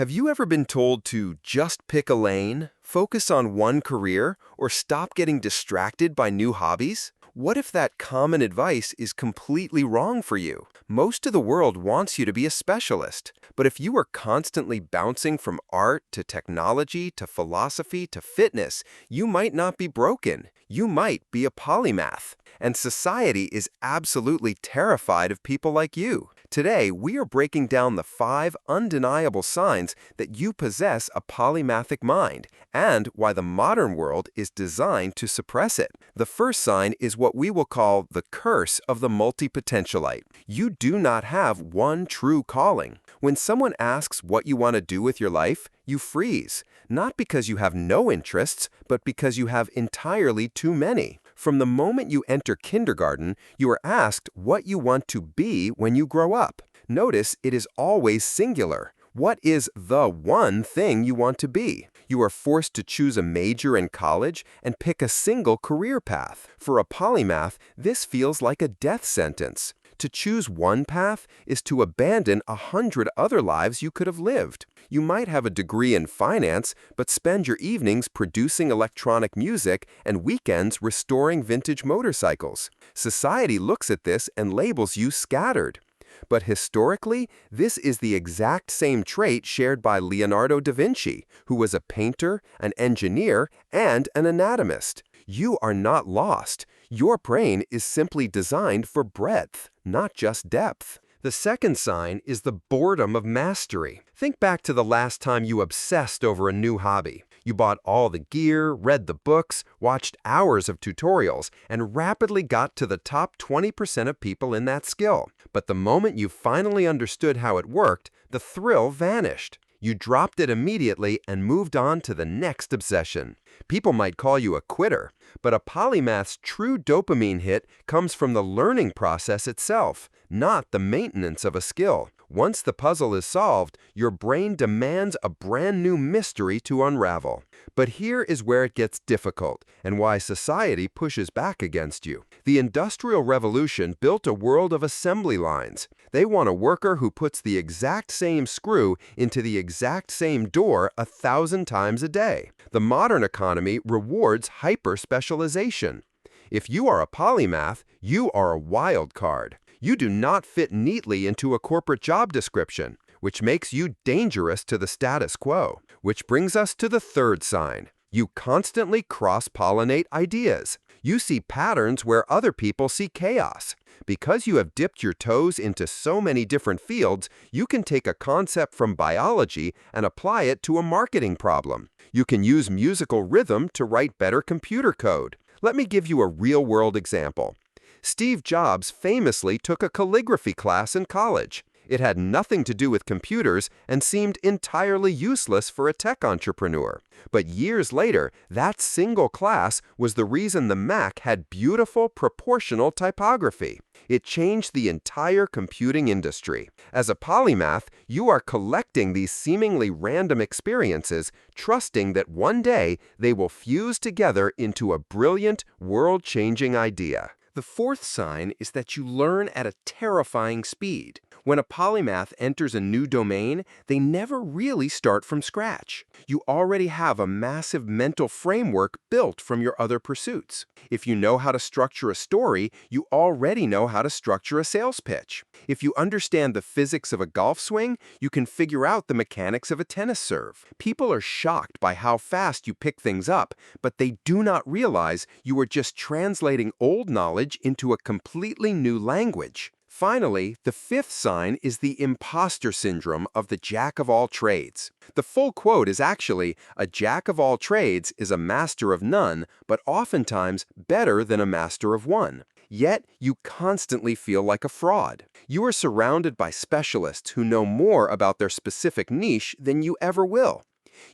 Have you ever been told to just pick a lane, focus on one career, or stop getting distracted by new hobbies? What if that common advice is completely wrong for you? Most of the world wants you to be a specialist, but if you are constantly bouncing from art to technology to philosophy to fitness, you might not be broken. You might be a polymath. And society is absolutely terrified of people like you. Today, we are breaking down the 5 undeniable signs that you possess a polymathic mind and why the modern world is designed to suppress it. The first sign is what we will call the curse of the multi-potentialite. You do not have one true calling. When someone asks what you want to do with your life, you freeze, not because you have no interests, but because you have entirely too many. From the moment you enter kindergarten, you are asked what you want to be when you grow up. Notice it is always singular. What is the one thing you want to be? You are forced to choose a major in college and pick a single career path. For a polymath, this feels like a death sentence. To choose one path is to abandon 100 other lives you could have lived. You might have a degree in finance, but spend your evenings producing electronic music and weekends restoring vintage motorcycles. Society looks at this and labels you scattered. But historically, this is the exact same trait shared by Leonardo da Vinci, who was a painter, an engineer, and an anatomist. You are not lost. Your brain is simply designed for breadth, not just depth. The second sign is the boredom of mastery. Think back to the last time you obsessed over a new hobby. You bought all the gear, read the books, watched hours of tutorials, and rapidly got to the top 20% of people in that skill. But the moment you finally understood how it worked, the thrill vanished. You dropped it immediately and moved on to the next obsession. People might call you a quitter, but a polymath's true dopamine hit comes from the learning process itself, not the maintenance of a skill. Once the puzzle is solved, your brain demands a brand new mystery to unravel. But here is where it gets difficult and why society pushes back against you. The Industrial Revolution built a world of assembly lines. They want a worker who puts the exact same screw into the exact same door 1,000 times a day. The modern economy rewards hyper-specialization. If you are a polymath, you are a wild card. You do not fit neatly into a corporate job description, which makes you dangerous to the status quo. Which brings us to the third sign. You constantly cross-pollinate ideas. You see patterns where other people see chaos. Because you have dipped your toes into so many different fields, you can take a concept from biology and apply it to a marketing problem. You can use musical rhythm to write better computer code. Let me give you a real-world example. Steve Jobs famously took a calligraphy class in college. It had nothing to do with computers and seemed entirely useless for a tech entrepreneur. But years later, that single class was the reason the Mac had beautiful, proportional typography. It changed the entire computing industry. As a polymath, you are collecting these seemingly random experiences, trusting that one day they will fuse together into a brilliant, world-changing idea. The fourth sign is that you learn at a terrifying speed. When a polymath enters a new domain, they never really start from scratch. You already have a massive mental framework built from your other pursuits. If you know how to structure a story, you already know how to structure a sales pitch. If you understand the physics of a golf swing, you can figure out the mechanics of a tennis serve. People are shocked by how fast you pick things up, but they do not realize you are just translating old knowledge into a completely new language. Finally, the fifth sign is the imposter syndrome of the jack of all trades. The full quote is actually, "A jack of all trades is a master of none, but oftentimes better than a master of one." Yet, you constantly feel like a fraud. You are surrounded by specialists who know more about their specific niche than you ever will.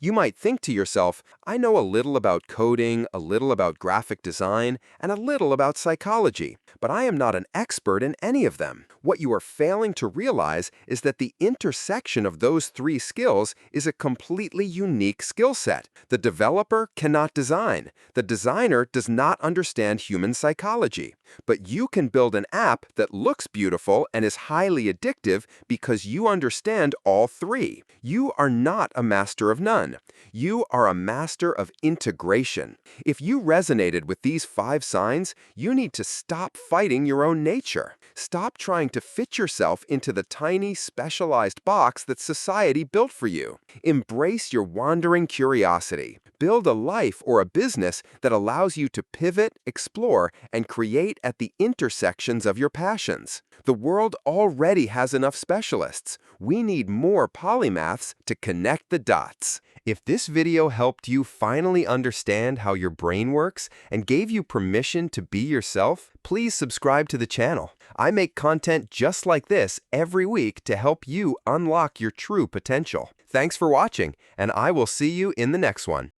You might think to yourself, I know a little about coding, a little about graphic design, and a little about psychology, but I am not an expert in any of them. What you are failing to realize is that the intersection of those 3 skills is a completely unique skill set. The developer cannot design. The designer does not understand human psychology. But you can build an app that looks beautiful and is highly addictive because you understand all three. You are not a master of none. You are a master of integration. If you resonated with these 5 signs, you need to stop fighting your own nature. Stop trying to fit yourself into the tiny, specialized box that society built for you. Embrace your wandering curiosity. Build a life or a business that allows you to pivot, explore, and create at the intersections of your passions. The world already has enough specialists. We need more polymaths to connect the dots. If this video helped you finally understand how your brain works and gave you permission to be yourself, please subscribe to the channel. I make content just like this every week to help you unlock your true potential. Thanks for watching, and I will see you in the next one.